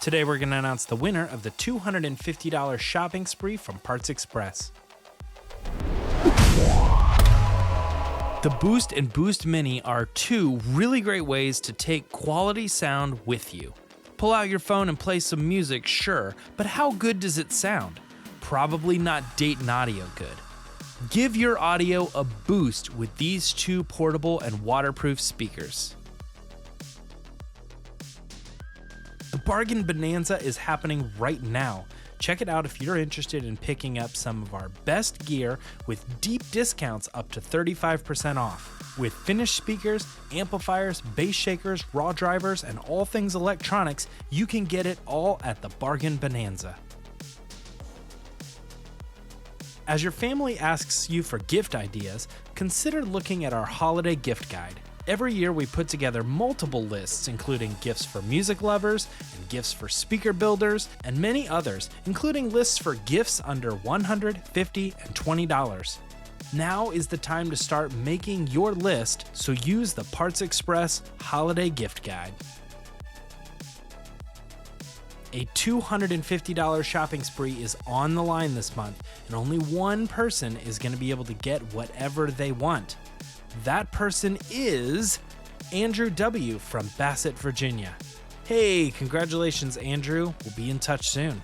Today we're going to announce the winner of the $250 shopping spree from Parts Express. The Boost and Boost Mini are two really great ways to take quality sound with you. Pull out your phone and play some music, sure, but how good does it sound? Probably not Dayton audio good. Give your audio a boost with these two portable and waterproof speakers. The Bargain Bonanza is happening right now. Check it out if you're interested in picking up some of our best gear with deep discounts up to 35% off. With finished speakers, amplifiers, bass shakers, raw drivers, and all things electronics, you can get it all at the Bargain Bonanza. As your family asks you for gift ideas, consider looking at our holiday gift guide. Every year we put together multiple lists including gifts for music lovers and gifts for speaker builders and many others, including lists for gifts under $100, $50, and $20. Now is the time to start making your list, so use the Parts Express Holiday Gift Guide. A $250 shopping spree is on the line this month, and only one person is going to be able to get whatever they want. That person is Andrew W. from Bassett, Virginia. Hey, congratulations, Andrew. We'll be in touch soon.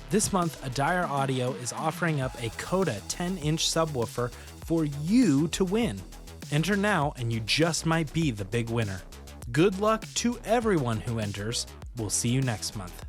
This month, ADIRE Audio is offering up a Coda 10-inch subwoofer for you to win. Enter now and you just might be the big winner. Good luck to everyone who enters. We'll see you next month.